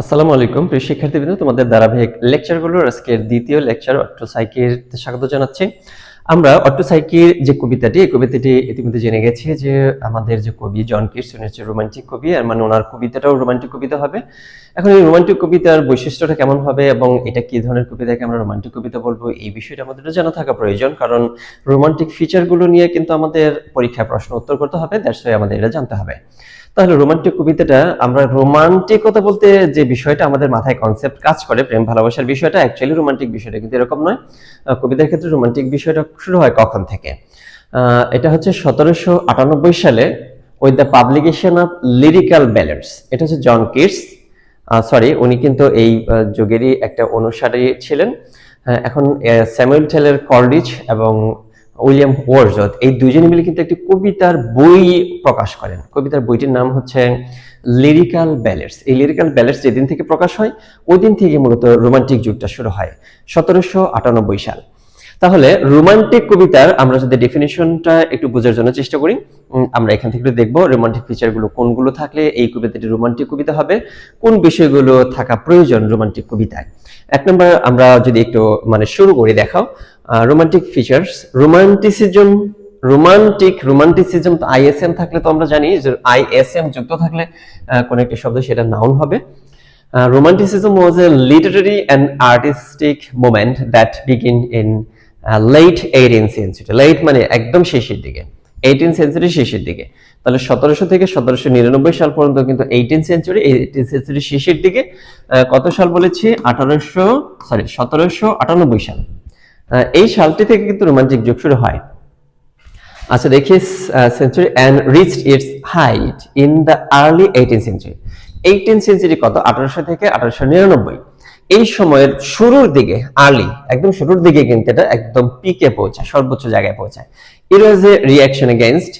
আসসালামু আলাইকুম প্রিয় শিক্ষার্থীবৃন্দ, তোমাদের ধারাবাহিক লেকচারগুলোর আজকের দ্বিতীয় লেকচার অট্টোসাইকিতে স্বাগত জানাচ্ছি। আমরা অট্টোসাইকির যে কবিতাটি, এই কবিতাটি ইতিমধ্যে জেনে গেছি যে আমাদের যে কবি জন কিটস, উনি হচ্ছে রোমান্টিক কবি, আর মানে ওনার কবিতাটাও রোমান্টিক কবিতা হবে। এখন এই রোমান্টিক কবিতার বৈশিষ্ট্যটা কেমন হবে এবং এটা কি ধরনের কবিতাকে আমরা রোমান্টিক কবিতা বলবো, এই বিষয়টা আমাদের জানা থাকা প্রয়োজন, কারণ রোমান্টিক ফিচারগুলো নিয়ে কিন্তু আমাদের পরীক্ষায় প্রশ্ন উত্তর করতে হবে, দ্যাটস ওয়াই আমাদের এটা জানতে হবে। তাহলে রোমান্টিক কবিতাটা, আমরা রোমান্টিকতা বলতে যে বিষয়টা আমাদের মাথায় কনসেপ্ট কাজ করে, প্রেম ভালোবাসার বিষয়টা, অ্যাকচুয়ালি রোমান্টিক বিষয়টা কিন্তু এরকম নয়। কবিতার ক্ষেত্রে রোমান্টিক বিষয়টা শুরু হয় কখন থেকে? এটা হচ্ছে 1798 সালে with the publication of lyrical ballads. এটা হচ্ছে জন কিটস, উনি কিন্তু এই যুগেরই একটা অনুসারী ছিলেন। এখন স্যামুয়েল টেলর কলরিজ এবং উইলিয়াম ওয়ার্ডসওয়ার্থ, এই দুইজনে মিলে কিন্তু একটি কবিতার বই প্রকাশ করেন। কবিতার বইটির নাম হচ্ছে লিরিক্যাল ব্যালেডস। এই লিরিক্যাল ব্যালেডস যেদিন থেকে প্রকাশ হয় ওই দিন থেকে মূলত রোমান্টিক যুগটা শুরু হয়, 1798 সাল। তাহলে রোমান্টিক কবিতার আমরা যদি ডেফিনিশনটা একটু বোঝার জন্য চেষ্টা করি, আমরা এখান থেকে দেখব রোমান্টিক ফিচারগুলো কোনগুলো থাকলে এই কবিতাটি রোমান্টিক কবিতা হবে, কোন বিষয়গুলো থাকা প্রয়োজন রোমান্টিক কবিতায়। এক নম্বর আমরা যদি একটু শুরু করি, দেখাও রোমান্টিক ফিচার্স। রোমান্টিসিজম তো আইএসএম থাকলে তো আমরা জানি যে আইএসএম যুক্ত থাকলে কোন একটা শব্দ সেটা নাউন হবে। Romanticism was a literary and artistic movement that began in late 18th century. Late মানে একদম শেষের দিকে, 18th century শেষের দিকে। তাহলে 1700 থেকে 1799 সাল পর্যন্ত কিন্তু 18th century শেষের দিকে। কত সাল বলেছি? 1798 সাল। এই সালটি থেকে কিন্তু রোমান্টিক যুগ শুরু হয়। আচ্ছা দেখি, century and reached its height in the early 18th century. 18th century কত? 1800 থেকে 1899। এই সময়ের শুরুর দিকে, একদম শুরুর দিকে কিন্তু এটা একদম পিকে পৌঁছায়, সর্বোচ্চ জায়গায় পৌঁছায়। It was a reaction against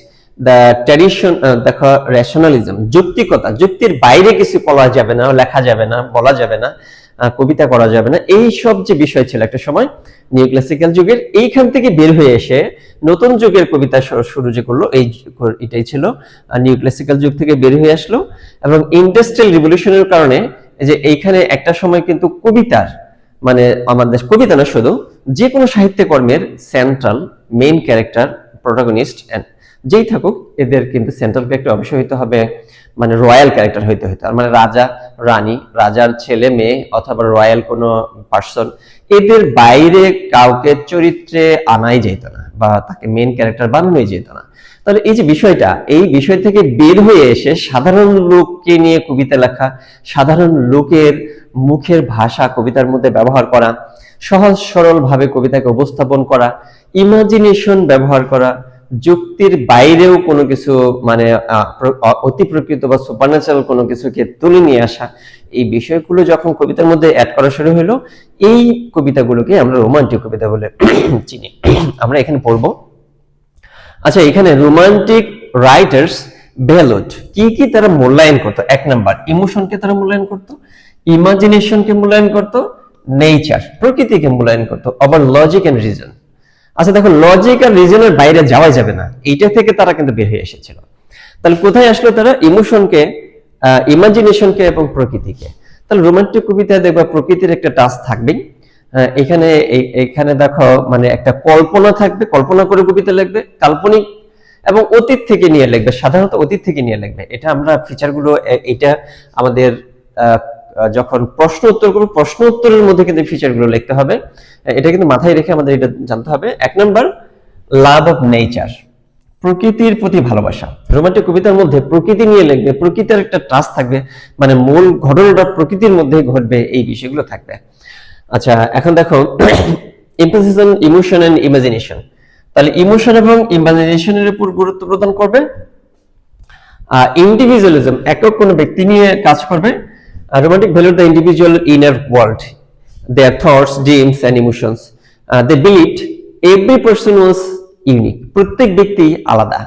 the tradition, দেখো রেশনালিজম, যুক্তিকতা, যুক্তির বাইরে কিছু বলা যাবে না, লেখা যাবে না, বলা যাবে না, কবিতা করা যাবে না, এই সব যে বিষয় ছিল একটা সময় নিউ ক্লাসিক্যাল যুগের, এইখান থেকে বের হয়ে এসে নতুন যুগের কবিতা শুরু যে করলো, এটাই ছিল নিউ ক্লাসিক্যাল যুগ থেকে বের হয়ে আসলো। এবং ইন্ডাস্ট্রিয়াল রিভলিউশনের কারণে যে এইখানে একটা সময় কিন্তু কবিতার আমাদের কবিতা না, শুধু যে কোনো সাহিত্য কর্মের সেন্ট্রাল মেইন ক্যারেক্টার, প্রোটাগনিস্ট যেই থাকুক, এদের কিন্তু সেন্ট্রাল ক্যারেক্টার অবশ্যই হইতে হবে, রয়্যাল ক্যারেক্টার হইতে হইতে, রাজা রানী, রাজার ছেলে মেয়ে অথবা রয়্যাল কোনো পার্সন, এদের বাইরে কাউকে চরিত্রে আনাই যেত না বা তাকে মেইন ক্যারেক্টার বানানোই যেত না। তাহলে এই যে বিষয়টা, এই বিষয় থেকে বের হয়ে এসে সাধারণ লোককে নিয়ে কবিতা লেখা, সাধারণ লোকের মুখের ভাষা কবিতার মধ্যে ব্যবহার করা, সহজ সরল ভাবে কবিতাকে উপস্থাপন করা, ইমাজিনেশন ব্যবহার করা, যুক্তির বাইরেও কোনো কিছু অতি প্রকৃত বা সুপারন্যাচারাল কোনো কিছুকে তুলে নিয়ে আসা, এই বিষয়গুলো যখন কবিতার মধ্যে অ্যাড করা শুরু হলো, এই কবিতাগুলোকে আমরা রোমান্টিক কবিতা বলে চিনি। আমরা এখানে পড়বো। আচ্ছা, এখানে রোমান্টিক রাইটার্স ভ্যালুড কি কি তারা মূল্যায়ন করতো? এক নাম্বার, ইমোশনকে তারা মূল্যায়ন করতো, ইমাজিনেশনকে মূল্যায়ন করতো, নেচার প্রকৃতিকে মূল্যায়ন করতো, আবার লজিক এন্ড রিজন। আচ্ছা দেখো, লজিক আর রিজনের বাইরে যাওয়া যাবে না, এইটা থেকে তারা কিন্তু বের হয়ে এসেছিল। তাহলে কোথায় আসলো তারা? ইমোশনকে, ইমাজিনেশনকে এবং প্রকৃতিকে। তাহলে রোমান্টিক কবিতায় দেখবা প্রকৃতির একটা টাচ থাকবেই। এখানে দেখো একটা কল্পনা থাকবে, কল্পনা করে কবিতা লিখবে, কাল্পনিক এবং অতীত থেকে নিয়ে লিখবে, সাধারণত অতীত থেকে নিয়ে লিখবে। এটা আমরা ফিচারগুলো, এটা আমাদের যখন প্রশ্ন উত্তর করবো, প্রশ্ন উত্তরের মধ্যে কিন্তু ফিচারগুলো লিখতে হবে, এটা কিন্তু মাথায় রেখে আমাদের এটা জানতে হবে। এক নম্বর, লাভ অফ নেচার, প্রকৃতির প্রতি ভালোবাসা। রোমান্টিক কবিতার মধ্যে প্রকৃতি নিয়ে লিখবে, প্রকৃতির একটা টাচ থাকবে, মূল ঘটনাটা প্রকৃতির মধ্যে ঘটবে, এই বিষয়গুলো থাকবে। আচ্ছা এখন দেখো, emphasis on emotion and imagination. তাহলে ইমোশন এবং ইমাজিনেশনের উপর গুরুত্ব প্রদান করবে। ইন্ডিভিজুয়ালিজম, একক কোনো ব্যক্তি নিয়ে কাজ করবে। Romantic value the individual inner world, their thoughts, dreams and emotions. They believed every person was unique, প্রত্যেক ব্যক্তি আলাদা।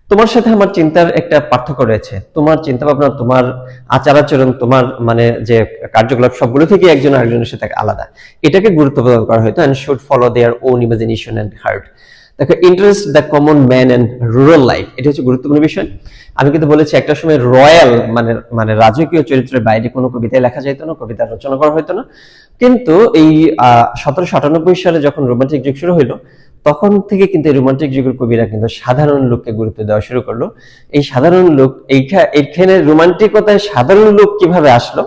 তোমার সাথে আমার চিন্তার একটা পার্থক্য রয়েছে, তোমার চিন্তা ভাবনা, তোমার আচার আচরণ, তোমার যে কার্যকলাপ, সবগুলো থেকে একজন আরেকজনের সাথে আলাদা, এটাকে গুরুত্ব প্রদান করা হয়তো। And should follow their own imagination and heart. দেখো interest the common man and rural life, এটা হচ্ছে গুরুত্বপূর্ণ বিষয়। আমি কিন্তু বলেছি একটা সময় রয়্যাল মানে মানে রাজকীয় চরিত্রের বাইরে কোনো কবিতায় লেখা যেত না, কবিতা রচনা করা হতো না। কিন্তু এই 1798 সালে যখন রোমান্টিক যুগ শুরু হইলো, তখন থেকে কিন্তু এই রোমান্টিক যুগের কবিরা কিন্তু সাধারণ লোককে গুরুত্ব দেওয়া শুরু করলো। এই সাধারণ লোক এইখানে রোমান্টিকতায় সাধারণ লোক কিভাবে আসলো?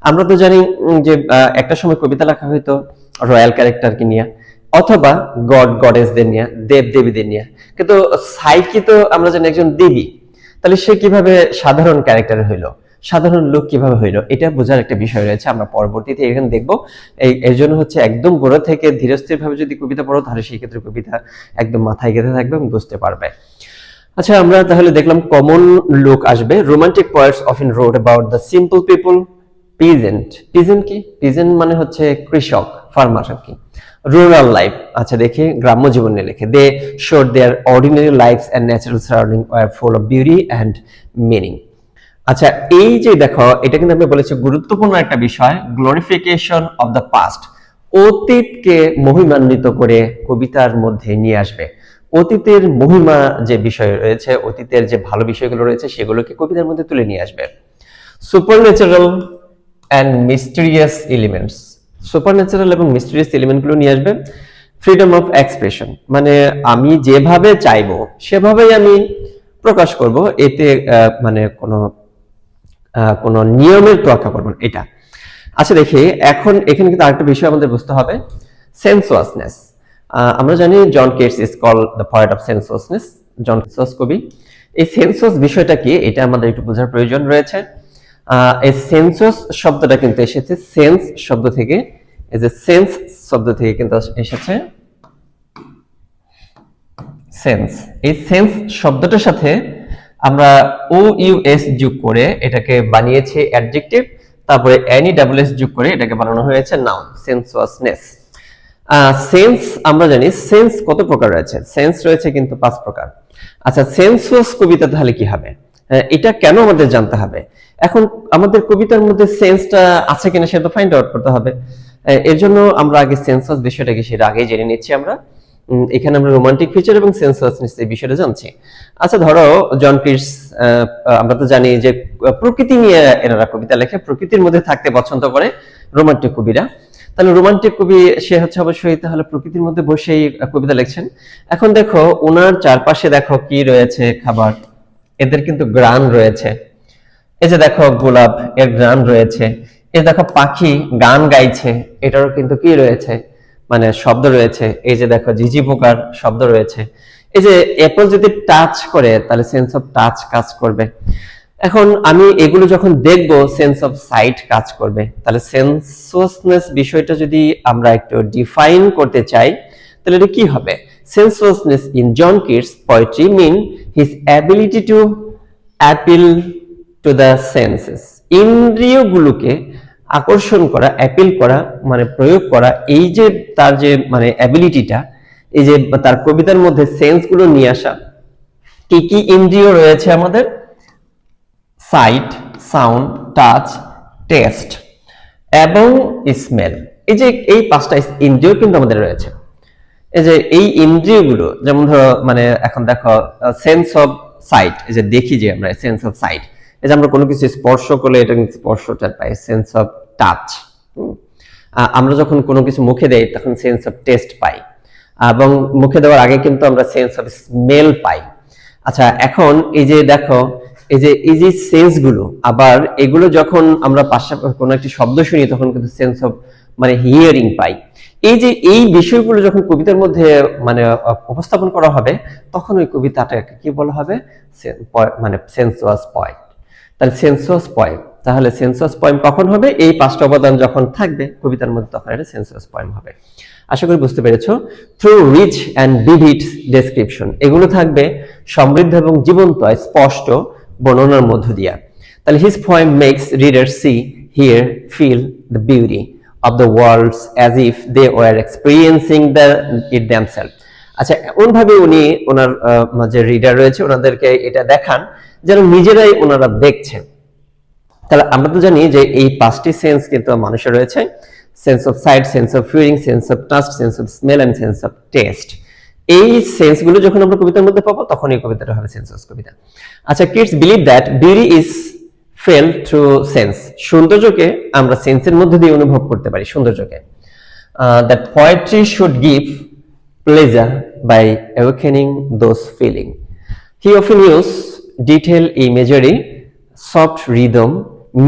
আমরা তো জানি যে একটা সময় কবিতা লেখা হইতো রয়্যাল ক্যারেক্টারকে নিয়ে, অথবা গড গডেসদের নিয়ে, দেব দেবীদের নিয়ে। কিন্তু সাইকি তো আমরা জানি একজন দেবী, তাহলে সে কিভাবে সাধারণ ক্যারেক্টার হইলো, সাধারণ লোক কিভাবে হইলো, এটা বোঝার একটা বিষয় রয়েছে। আমরা পরবর্তীতে এখানে দেখবো। এর জন্য হচ্ছে একদম গোড়া থেকে ধীরস্থির ভাবে যদি কবিতা পড়ো, তাহলে সেই ক্ষেত্রে কবিতা একদম মাথায় গেঁথে থাকবে এবং বুঝতে পারবে। আচ্ছা, আমরা তাহলে দেখলাম কমন লোক আসবে। Romantic poets often wrote about the simple people. Peasant, peasant কি? পিজেন্ট মানে হচ্ছে কৃষক, ফার্মার আর কি। রুরাল লাইফ, আচ্ছা দেখি গ্রাম্য জীবন নিয়ে লেখে। They showed their ordinary lives and natural surrounding were full of beauty and meaning. আচ্ছা, এই যে দেখো, এটা কিন্তু আমি বলেছি গুরুত্বপূর্ণ একটা বিষয়, গ্লোরিফিকেশন অফ দ্য পাস্ট। অতীতকে মহিমান্বিত করে কবিতার মধ্যে নিয়ে আসবে। অতীতের মহিমা যে বিষয় রয়েছে, অতীতের যে ভালো বিষয়গুলো রয়েছে, সেগুলোকে কবিতার মধ্যে তুলে নিয়ে আসবে। Supernatural and mysterious elements, supernatural এবং মিস্টিরিয়াস এলিমেন্টগুলো নিয়ে আসবে। ফ্রিডম অফ এক্সপ্রেশন, মানে আমি যেভাবে চাইবো সেভাবেই আমি প্রকাশ করব, এতে মানে কোনো নিয়মের তোয়াক্কা করব না, এটা। আচ্ছা দেখি, এখন এখানে কিন্তু আরেকটা বিষয় আমাদের বুঝতে হবে, সেন্সুয়াসনেস। আমরা জানি John Keats is called the poet of sensuousness, John Keats কবি। এই সেন্সুয়াস বিষয়টা কি, এটা আমাদের একটু বোঝার প্রয়োজন রয়েছে। এই সেন্সুয়াস শব্দটা কিন্তু এসেছে সেন্স শব্দ থেকে, এই যে সেন্স শব্দ থেকে কিন্তু এসেছে সেন্স। এই সেন্স শব্দটার সাথে আমরা ও ইউ এস যোগ করে এটাকে বানিয়েছি অ্যাডজেক্টিভ, তারপরে এন ই ডাবল এস যোগ করে এটাকে বানানো হয়েছে নাউন, সেন্সুয়াসনেস। সেন্স আমরা জানি সেন্স কত প্রকার রয়েছে, সেন্স রয়েছে কিন্তু 5 প্রকার। আচ্ছা, সেন্সুয়াস কবিতা তাহলে কি হবে, এটা কেন আমাদের জানতে হবে? এখন আমাদের কবিতার মধ্যে সেন্সটা আছে কিনা সেটা ফাইন্ড আউট করতে হবে। এর জন্য আমরা আগে সেন্সুয়াস বিষয়টাকে সেটা আগেই জেনে নিচ্ছি। আমরা এখানে আমরা রোমান্টিক ফিচার এবং সেন্সুয়াসনেস এই বিষয়টা জানছি। আচ্ছা ধরো জন কিটস, আমরা তো জানি যে প্রকৃতি নিয়ে এনারা কবিতা লেখে, প্রকৃতির মধ্যে থাকতে পছন্দ করে রোমান্টিক কবিরা। তাহলে রোমান্টিক কবি সে হচ্ছে অবশ্যই তাহলে প্রকৃতির মধ্যে বসেই কবিতা লিখছেন। এখন দেখো ওনার চারপাশে দেখো কি রয়েছে, খাবার, এদের কিন্তু গ্রান রয়েছে। এই যে দেখো গোলাপ, এর গ্রান রয়েছে। এই দেখো পাখি গান গাইছে, এটারও কিন্তু কি রয়েছে, মানে শব্দ রয়েছে। এই যে দেখো ঝিঝি পোকার শব্দ রয়েছে। এই যে অ্যাপল যদি টাচ করে, তাহলে সেন্স অফ টাচ কাজ করবে। এখন আমি এগুলো যখন দেখব, সেন্স অফ সাইট কাজ করবে। তাহলে সেন্সুয়াসনেস বিষয়টা যদি আমরা একটু ডিফাইন করতে চাই, তাহলে এটা কি হবে? Sensuousness in John Keats poetry mean his ability to appeal to the senses. ইন্দ্রিয়গুলোকে আকর্ষণ করা, অ্যাপিল করা মানে প্রয়োগ করা, এই যে তার যে মানে অ্যাবিলিটিটা, এই যে তার কবিতার মধ্যে সেন্সগুলো নিয়ে আসা। কি কি ইন্দ্রিয় রয়েছে আমাদের? সাইট, সাউন্ড, টাচ, টেস্ট এবং স্মেল। এই যে এই 5টা ইন্দ্রিয় কিন্তু আমাদের রয়েছে। এই যে এই ইন্দ্রিয়গুলো, যেমন ধরো মানে এখন দেখো সেন্স অফ সাইট, এই যে দেখি যে আমরা সেন্স অফ সাইট, এই যে আমরা কোনো কিছু স্পর্শ করলে এটা কিন্তু স্পর্শটা পাই, সেন্স অফ টাচ। আমরা যখন কোনো কিছু মুখে দেই তখন সেন্স অফ টেস্ট পাই, এবং মুখে দেওয়ার আগে কিন্তু আমরা সেন্স অফ স্মেল পাই। আচ্ছা, এখন এই যে দেখো এই যে সেন্স গুলো, আবার এগুলো যখন আমরা পাশাপাশি কোনো একটি শব্দ শুনি তখন কিন্তু সেন্স অফ মানে হিয়ারিং পাই। এই যে এই বিষয়গুলো যখন কবিতার মধ্যে মানে উপস্থাপন করা হবে, তখন ওই কবিতাটাকে কি বলা হবে? মানে সেন্সুয়াস পয়েন্ট। তাহলে সেন্সুয়াস পয়েন্ট, তাহলে সেন্সুয়াস পয়েন্ট কখন হবে? এই 5টা উপাদান যখন থাকবে কবিতার মধ্যে, তখন এটা সেন্সুয়াস পয়েন্ট হবে। আশা করি বুঝতে পেরেছো। Through rich and vivid description, এগুলো থাকবে সমৃদ্ধ এবং জীবন্ত স্পষ্ট বর্ণনার মধ্য দিয়া। তাহলে his poem makes reader see, hear, feel the beauty of the worlds as if they were experiencing it themself. আচ্ছা, এমনভাবে উনি ওনার যে রিডার রয়েছে ওনাদেরকে এটা দেখান যেন নিজেরাই ওনারা দেখছেন। তাহলে আমরা তো জানি যে এই 5টি সেন্স কিন্তু মানুষের রয়েছে, sense of sight, sense of hearing, sense of touch, sense of smell and sense of taste. এই সেন্সগুলো যখন আমরা কবিতার মধ্যে পাবো তখন এই কবিতাটা হবে সেন্সাস কবিতা। আচ্ছা, Keats believe that beauty is felt through sense. সৌন্দর্যকে আমরা সেন্সের মধ্যে দিয়ে অনুভব করতে পারি সৌন্দর্যকে। That poetry should give pleasure by awakening those feeling. He often use detail imagery, soft rhythm,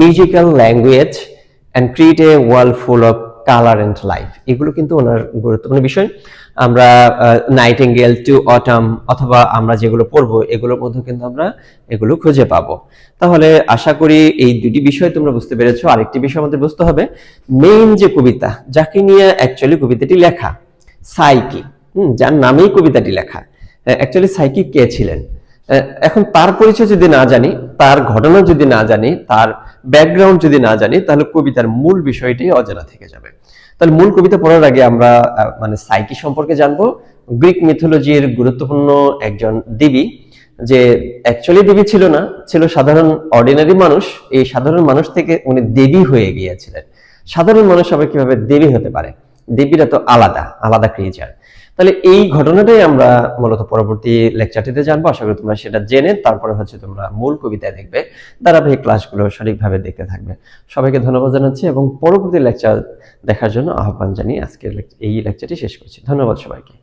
musical language and create a world full of colour and life. এগুলো কিন্তু ওনার গুরুত্বপূর্ণ বিষয়। আমরা নাইটিঙ্গেল, টু অটাম অথবা আমরা যেগুলো পড়বো এগুলোর মধ্যে কিন্তু আমরা এগুলো খুঁজে পাবো। তাহলে আশা করি এই দুটি বিষয় তোমরা বুঝতে পেরেছো। আরেকটি বিষয় আমাদের বুঝতে হবে, মেইন যে কবিতা যাকে নিয়ে অ্যাকচুয়ালি কবিতাটি লেখা, সাইকি, যার নামেই কবিতাটি লেখা, অ্যাকচুয়ালি সাইকি কে ছিলেন। এখন তার পরিচয় যদি না জানি, তার ঘটনা যদি না জানি, তার ব্যাকগ্রাউন্ড যদি না জানি, তাহলে কবিতার মূল বিষয়টাই অজানা থেকে যাবে। তাহলে মূল কবিতা পড়ার আগে আমরা মানে সাইকি সম্পর্কে জানবো। গ্রিক মিথোলজির গুরুত্বপূর্ণ একজন দেবী, যে অ্যাকচুয়ালি দেবী ছিল না, ছিল সাধারণ অর্ডিনারি মানুষ। এই সাধারণ মানুষ থেকে উনি দেবী হয়ে গিয়েছিলেন। সাধারণ মানুষ আবার কিভাবে দেবী হতে পারে? দেবীরা তো আলাদা আলাদা ক্রিয়েচার। তাহলে এই ঘটনাটাই আমরা মূলত পরবর্তী লেকচারটিতে জানবো। আশা করি তোমরা সেটা জেনে তারপরে তোমরা মূল কবিতায় দেখবে। ধারাবাহিক ক্লাসগুলো সঠিকভাবে দেখতে থাকবে। সবাইকে ধন্যবাদ জানাচ্ছি এবং পরবর্তী লেকচার দেখার জন্য আহ্বান জানিয়ে আজকের এই লেকচারটি শেষ করছি। ধন্যবাদ সবাইকে।